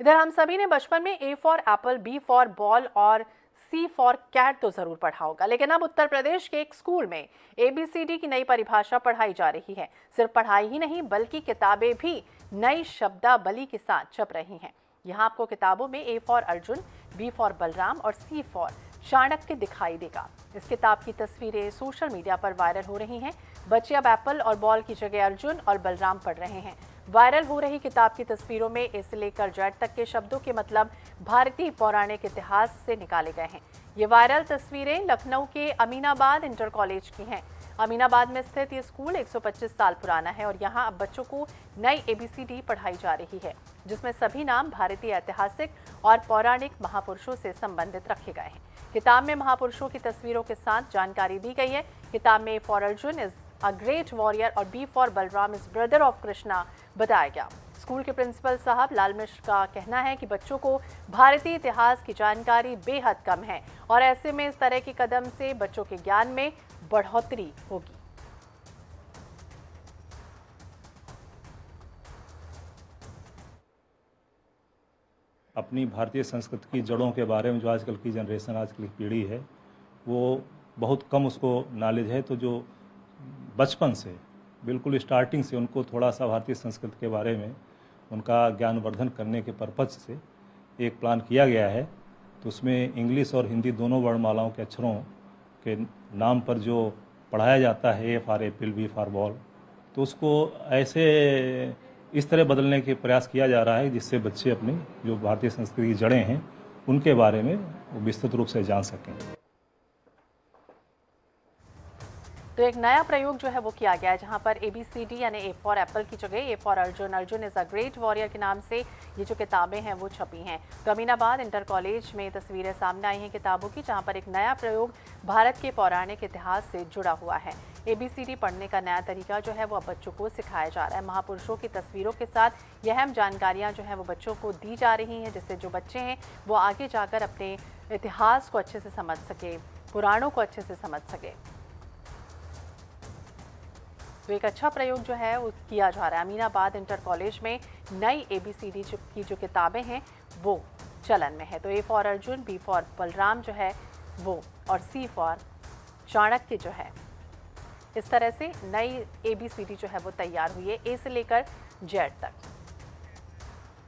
इधर हम सभी ने बचपन में A for apple, B for ball और सी फॉर कैट तो जरूर पढ़ा होगा, लेकिन अब उत्तर प्रदेश के एक स्कूल में ABCD की नई परिभाषा पढ़ाई जा रही है। सिर्फ पढ़ाई ही नहीं बल्कि किताबें भी नई शब्दावली के साथ छप रही हैं। यहाँ आपको किताबों में A for Arjun, B for Balram और सी फॉर चाणक्य दिखाई देगा। इस किताब की तस्वीरें सोशल मीडिया पर वायरल हो रही हैं। बच्चे अब एप्पल और बॉल की जगह अर्जुन और बलराम पढ़ रहे हैं। वायरल हो रही किताब की तस्वीरों में ए से लेकर जेड तक के शब्दों के मतलब भारतीय पौराणिक इतिहास से निकाले गए हैं। ये वायरल तस्वीरें लखनऊ के अमीनाबाद इंटर कॉलेज की हैं। अमीनाबाद में स्थित ये स्कूल 125 साल पुराना है और यहाँ अब बच्चों को नई ABCD पढ़ाई जा रही है, जिसमें सभी नाम भारतीय ऐतिहासिक और पौराणिक महापुरुषों से संबंधित रखे गए हैं। किताब में महापुरुषों की तस्वीरों के साथ जानकारी दी गई है। किताब में A for Arjun is a great warrior और B for Balram is brother of Krishna बताया गया। स्कूल के प्रिंसिपल साहब लाल मिश्र का कहना है कि बच्चों को भारतीय इतिहास की जानकारी बेहद कम है और ऐसे में इस तरह के कदम से बच्चों के ज्ञान में बढ़ोतरी होगी। अपनी भारतीय संस्कृति की जड़ों के बारे में जो आजकल की जनरेशन, आजकल की पीढ़ी है, वो बहुत कम उसको नॉलेज है। तो जो बचपन से बिल्कुल स्टार्टिंग से उनको थोड़ा सा भारतीय संस्कृति के बारे में उनका ज्ञानवर्धन करने के पर्पज से एक प्लान किया गया है। तो उसमें इंग्लिश और हिंदी दोनों वर्णमालाओं के अक्षरों के नाम पर जो पढ़ाया जाता है, A for apple, B for ball, तो उसको ऐसे इस तरह बदलने के प्रयास किया जा रहा है जिससे बच्चे अपनी जो भारतीय संस्कृति की जड़ें हैं उनके बारे में विस्तृत रूप से जान सकें। तो एक नया प्रयोग जो है वो किया गया है, जहां पर ABCD यानी ए फॉर एप्पल की जगह ए for Arjun, Arjun is a great warrior के नाम से ये जो किताबें हैं वो छपी हैं। तो अमीनाबाद इंटर कॉलेज में तस्वीरें सामने आई हैं किताबों की, जहां पर एक नया प्रयोग भारत के पौराणिक इतिहास से जुड़ा हुआ है। ABCD पढ़ने का नया तरीका जो है वो अब बच्चों को सिखाया जा रहा है। महापुरुषों की तस्वीरों के साथ यह अहम जानकारियाँ जो हैं वो बच्चों को दी जा रही हैं, जिससे जो बच्चे हैं वो आगे जाकर अपने इतिहास को अच्छे से समझ सके, पुराणों को अच्छे से समझ सके। तो एक अच्छा प्रयोग जो है वो किया जा रहा है। अमीनाबाद इंटर कॉलेज में नई ABCD की जो किताबें हैं वो चलन में है। तो A for Arjun, B for Balram जो है वो और सी फॉर चाणक्य जो है, इस तरह से नई ABCD जो है वो तैयार हुई है, ए से लेकर जेड तक।